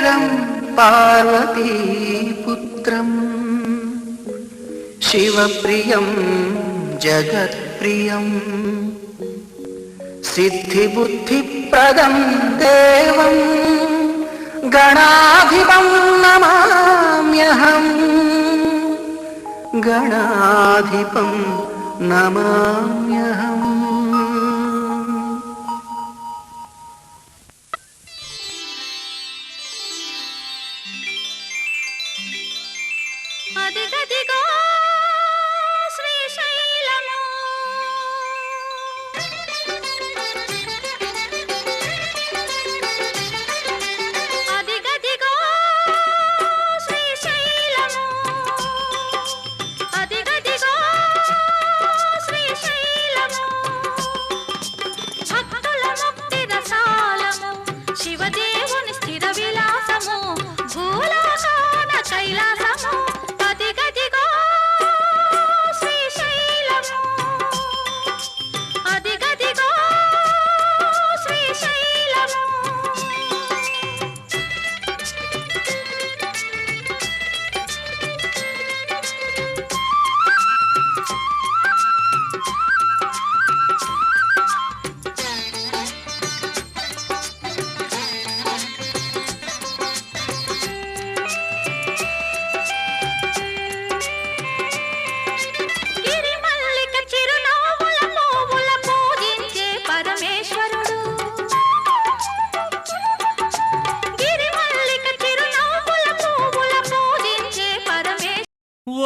शङ्करं पार्वतीपुत्रं शिवप्रियं जगत्प्रियं सिद्धिबुद्धिप्रदं देवं गणाधिपं नमाम्यहं गणाधिपं नमाम्यहम्। అదిగదిగో శ్రీశైలము అదిగదిగో శ్రీశైలము అదిగదిగో శ్రీశైలము భక్తుల ముక్తి రసాలము శివదేవుని స్థిర విలాసము భూలోకాన కైలాసము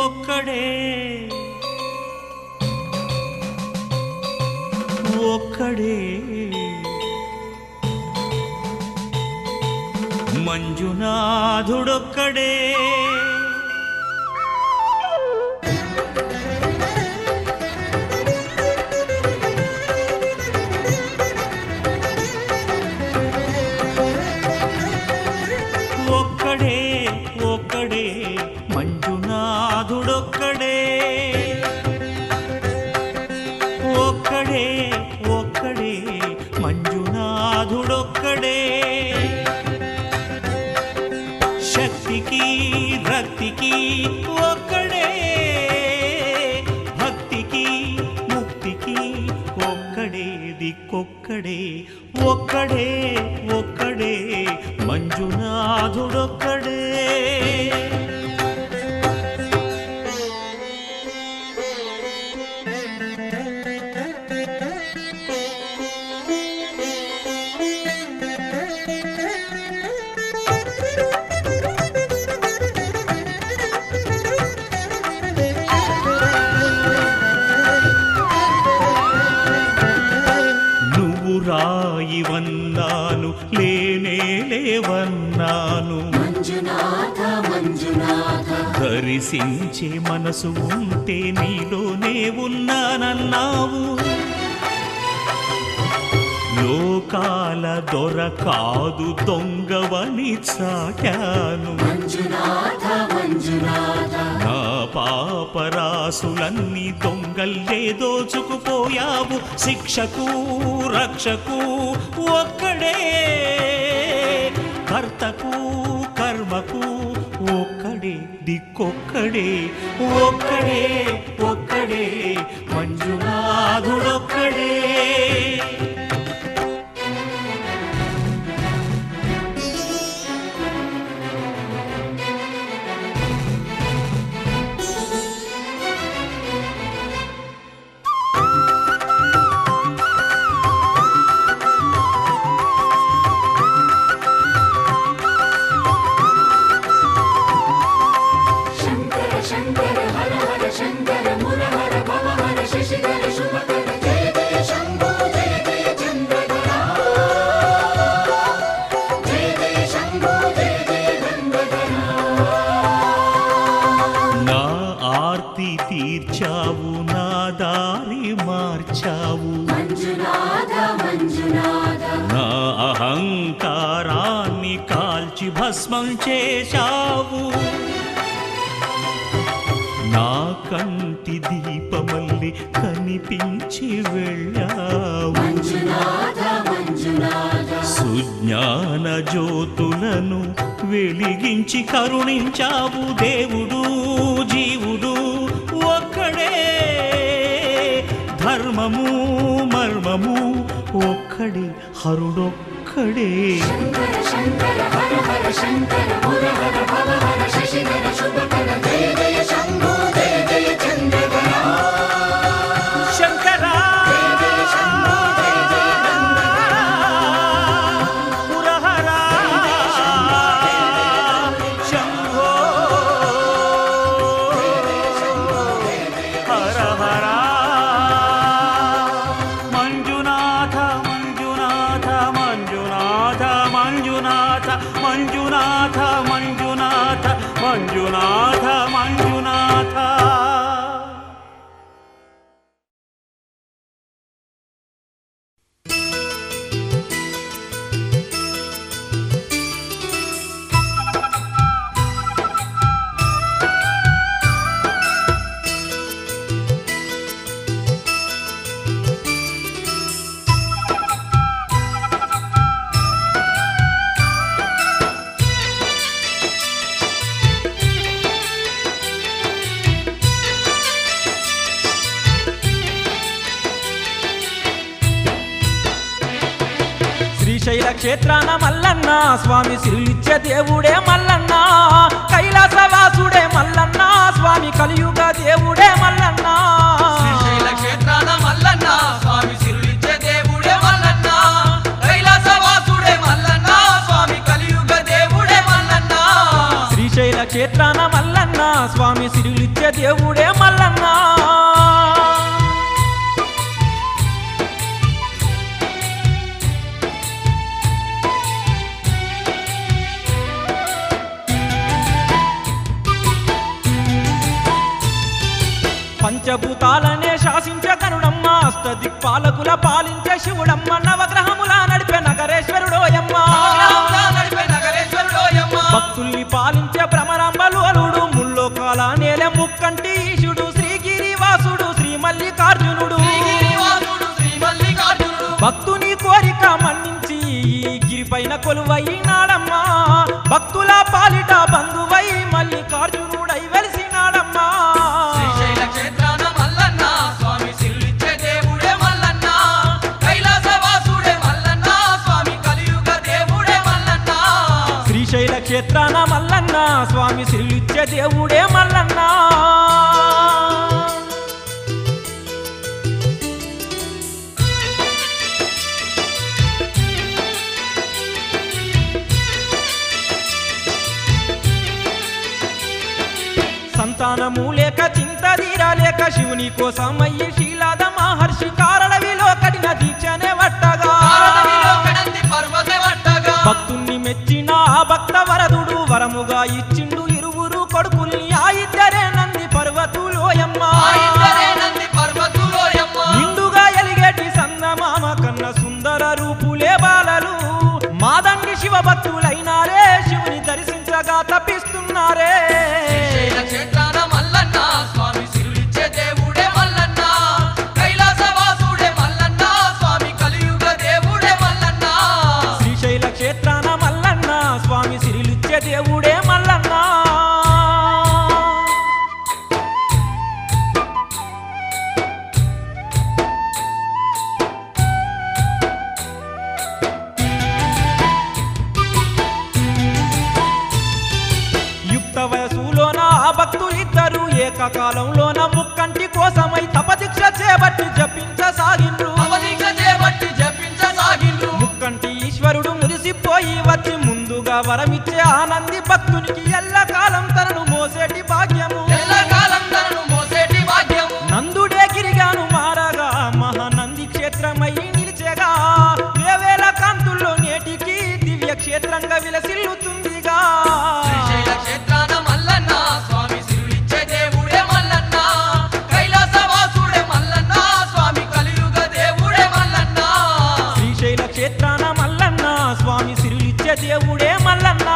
ఒక్కడే ఒక్కడే మంజునాథుడొక్కడే ఒక్కడే ఒక్కడే మంజునాథుడొక్కడే ఒక్కడే ఒక్కడే మంజునాథుడొక్కడే శక్తికి రక్తికి ఒక్కడే భక్తికి ముక్తికి ఒక్కడే దిక్కొక్కడే ఒక్కడే ఒక్కడే మంజునాథుడొక్కడే రాయివన్నాను లేనే లేవన్నాను మంజునాథ మంజునాథ దర్శించే మనసు ఉంటే నీలోనే ఉన్నానన్నావు లోకాల దొర కాదు దొంగవని చాటాను మంజునాథ మంజునాథ నా పాపరాసులన్నీ దొంగల్లే దోచుకుపోయావు శిక్షకు రక్షకు ఒక్కడే కర్తకు కర్మకు ఒక్కడే దిక్కొక్కడే ఒక్కడే ఒక్కడే మంజునాథుడొక్కడే తీర్చావు నా దారి మార్చావు మంజునాథ మంజునాథ నా అహంకారాన్ని కాల్చి భస్మం చేశావు నా కంటి దీపమల్లి కనిపించి వెళ్ళావు మంజునాథ మంజునాథ సుజ్ఞాన జ్యోతులను వెలిగించి కరుణించావు దేవుడు జీవుడు ఒక్కడే ధర్మము మర్మము ఒక్కడే హరుడొక్కడే శంకర శంకర హర హర శంకర ముర హర భవ హర శశిధర శుభకర జయ జయ శంభో జయ జయ చంద్రధర శంకర జయ జయ శంభో జయ జయ నందధర పురహర శంభో హర హర మంజునాథ మంజునాథ మంజునాథ మంజునాథ మంజునాథ మంజునాథ మంజునాథ మంజునాథ శ్రీశైల క్షేత్రాన మల్లన్న స్వామి సిరులిచ్చే దేవుడే మల్లన్న కైలాసవాసుడే మల్లన్న స్వామి కలియుగ దేవుడే మల్లన్న శ్రీశైల క్షేత్రాన మల్లన్న స్వామి సిరులిచ్చే దేవుడే మల్లన్న కైలాసవాసుడే మల్లన్న స్వామి కలియుగ దేవుడే మల్లన్న శ్రీశైల క్షేత్రాన మల్లన్న స్వామి సిరులిచ్చే దేవుడే మల్లన్న పంచభూతాలనే శాసించే కరుణమ్మ అష్టదిక్పాలకుల పాలించే శివుడమ్మ నవగ్రహముల నడిపే నగరేశ్వరుడోయమ్మ నడిపే నగరేశ్వరుడోయమ్మ భక్తుల్ని పాలించే భ్రమరాంబలోలుడు ముల్లోకాల నేల ముక్కంటి ఈశుడు శ్రీగిరివాసుడు శ్రీ మల్లికార్జునుడు శ్రీగిరివాసుడు శ్రీ మల్లికార్జునుడు భక్తుని కోరిక మన్నించి ఈ గిరిపైన కొలువైనాడమ్మా భక్తుల పాలిట బంధువై మల్లికార్జునుడై వెలిసినాడమ్మా శ్రీశైల క్షేత్రాన మల్లన్న స్వామి సిరులిచ్చే దేవుడే మల్లన్న కైలాసవాసుడే మల్లన్న స్వామి కలియుగ దేవుడే మల్లన్న శ్రీశైల క్షేత్రాన మల్లన్న స్వామి సిరులిచ్చే దేవుడే మల్లన్న సంతానము లేక చింత తీరలేక శివుని కోసమయ్యి శీలాద మహర్షి కారణవిలో కఠిన దీక్షనే వట్టగా కారణమిలో కడంది పర్వతే వట్టగా భక్తుణ్ణి మెచ్చిన ఆ భక్త వరదుడు వరముగా ఇచ్చిండు ఇరువురు కొడుకుల్ని ఆ ఇద్దరే నంది పర్వతులోయమ్మ ఆ ఇద్దరే నంది పర్వతులోయమ్మ నిండుగా ఎలిగేటి సందమామ కన్న సుందర రూపులే బాలలు మాదండి శివ భక్తులైనారే శివుని దర్శించగా తప్పిస్తున్నారే శ్రీశైల క్షేత్రాన మల్లన్న స్వామి సిరులిచ్చే దేవుడే మల్లన్న కైలాసవాసుడే మల్లన్న స్వామి కలియుగ దేవుడే మల్లన్న శ్రీశైల క్షేత్రాన మల్లన్న స్వామి సిరిలిచ్చే దేవుడే మల్లన్న యుక్త వయసులోన ఆ భక్తులిద్దరూ ఏకకాలంలోన ముక్కంటి కోసమై తపదీక్ష చేపట్టి జపించసాగిండ్రు అవధిక చేపట్టి జపించసాగిండ్రు ముక్కంటి ఈశ్వరుడు మురిసిపోయి వచ్చి ముందుగా వరమిచ్చే ఆనంది భక్తునికి ఎల్లకాలం తనను మోసేటి భాగ్యము ఎల్లకాలం తనను మోసేటి భాగ్యము నందుడే గిరిగాను మారగా మహానంది క్షేత్రమై నిలిచెగా వేవేల కాంతుల్లో నేటికి దివ్య క్షేత్రంగా విలసిల్లుతుందిగా శ్రీశైల క్షేత్రాన మల్లన్న స్వామి సిరులిచ్చే దేవుడే మల్లన్న కైలాసవాసుడే మల్లన్న స్వామి కలియుగ దేవుడే మల్లన్న శ్రీశైల క్షేత్రాన మల్లన్న స్వామి సిరులిచ్చే దేవుడే మల్లన్న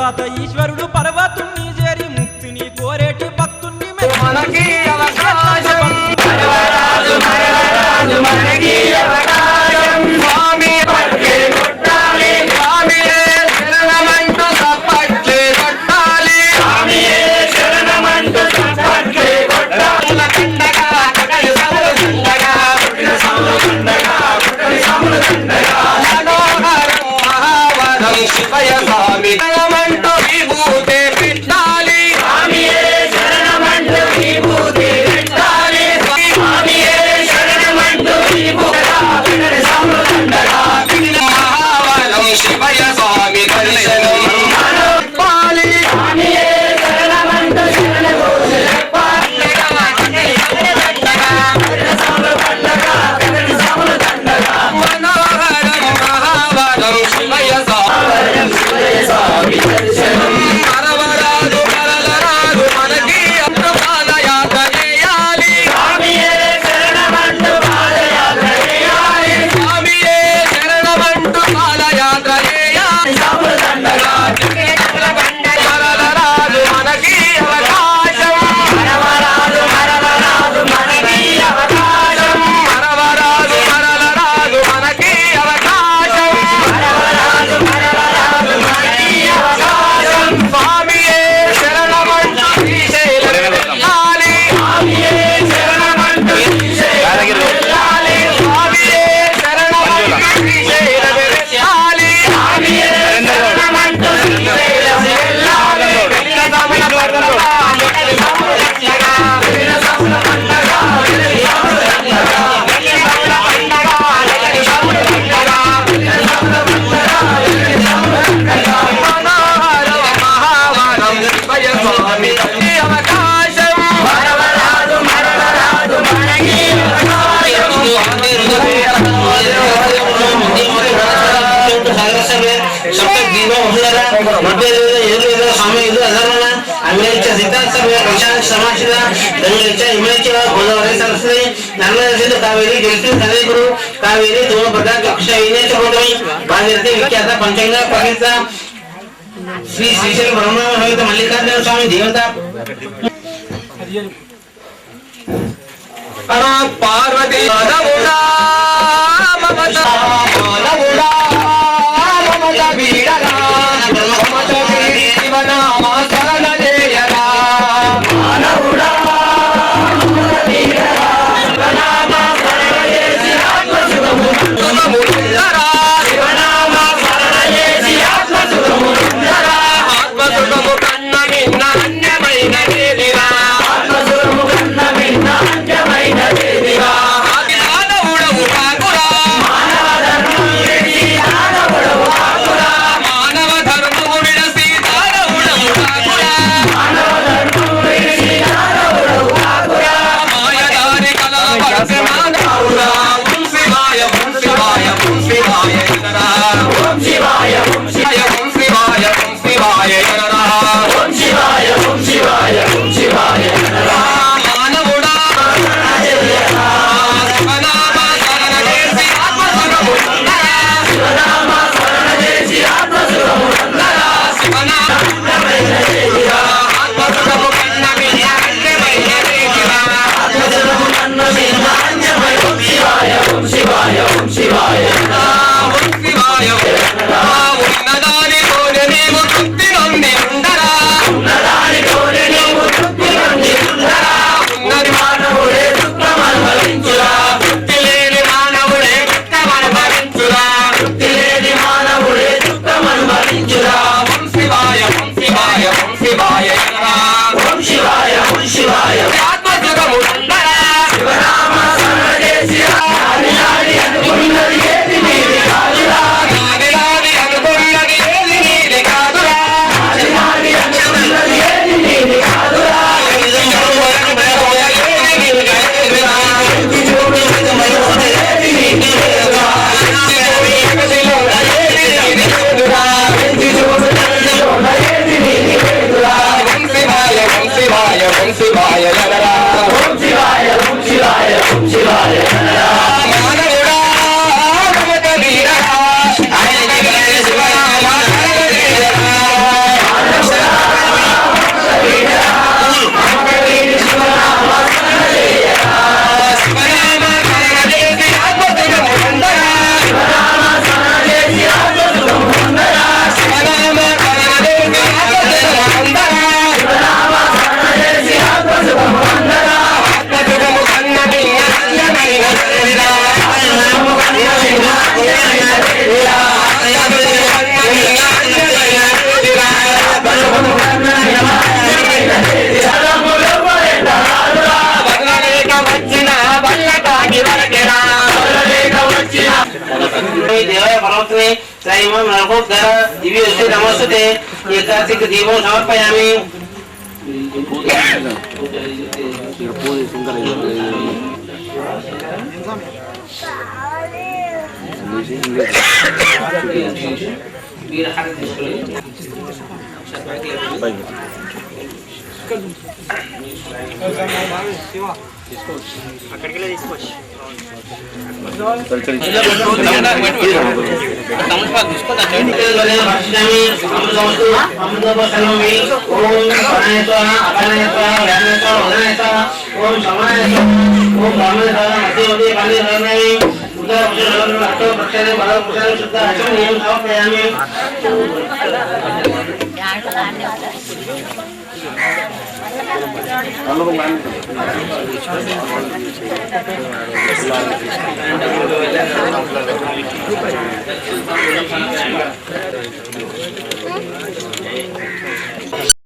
తర్వాత ఈశ్వరుడు పర్వతుణ్ణి చేరి ముక్తిని కోరేటి భక్తుణ్ణి మనకి అవకాశం స్వామి పట్టే కొట్టాలి స్వామియే శరణమంటూ తప్పట్లే కొట్టాలి స్వామియే శరణమంటూ తప్పట్లే కొట్టాలి కండగా కడలి సముల కండగా పుట్టిన సముల కండగా పుట్టిన సముల కండగా మనోహరం మహావరం శివయ స్వామి శరణమంటూ విభూతే పెట్టాలి స్వామియే శరణమంటూ విభూతే పెట్టాలి స్వామియే శరణమంటూ విభూతే పుట్టిన సముల కండగా పుట్టిన మహావరం శివయ స్వామి దర్శనం పాలి స్వామియే శరణమంటూ శరణగోష మనోహరం మహావరం శివయ స్వామి దర్శనం మరవరాదు మరలరాదు మనకి పాదయాత్ర చేయాలి స్వామియే శరణమంటూ పాదయాత్ర చేయాలి స్వామియే శరణమంటూ పాదయాత్ర చేయాలి మరలరాదు మనకి అవకాశం మరవరాదు మరలరాదు మనకి అవకాశం మరవరాదు మరలరాదు మనకి అవకాశం మరవరాదు మరలరాదు మనకి అవకాశం స్వామియే శరణమంటూ శ్రీశైలం వెళ్ళాలి స్వామియే శరణమంటూ శ్రీశైలం వెళ్ళాలి స్వామియే శరణమంటూ శ్రీశైలం వెళ్ళాలి స్వామియే శరణమంటూ శ్రీశైలం వెళ్ళాలి వెళ్ళిన తమిళ పండగ వెళ్ళిన సముల పండగ వెళ్ళిన సముల పండగ వెళ్ళిన సముల పండగ వెళ్ళిన తమిళ పండగ వెళ్ళిన సముల పండగ వెళ్ళిన సముల పండగ వెళ్ళిన సముల పండగ మనోహరం మహావరం శివయ స్వామి ఈ అవకాశం మరవరాదు మరవరాదు మనకి కావేరి తుమ్మభద్ర భాగీరథి విఖ్యాత పంచంగా ప్రసిద్ధ శ్రీ శ్రీశైల బ్రహ్మ సమేత మల్లికార్జున స్వామి దేవత పార్వతి మాధవుడా మమత మాధవుడా మమత వీడరా మమత వీడి శివనామ శరణ జయరా మాధవుడా మమత వీడరా శివనామ శరణ చేసి ఆత్మసుఖముందరా శివనామ శరణ చేసి ఆత్మసుఖముందరా ఆత్మసుఖము కన్న మిన్న అన్యమైన దేవిరా ఆత్మసుఖము కన్న మిన్న అన్యమైన దేవిరా మానవుడవు కాకురా మానవధర్మ इमं नरकोद्धार दिव्योऽस्ति नमोस्तुते एकार्तिक दीपं समर्पयामि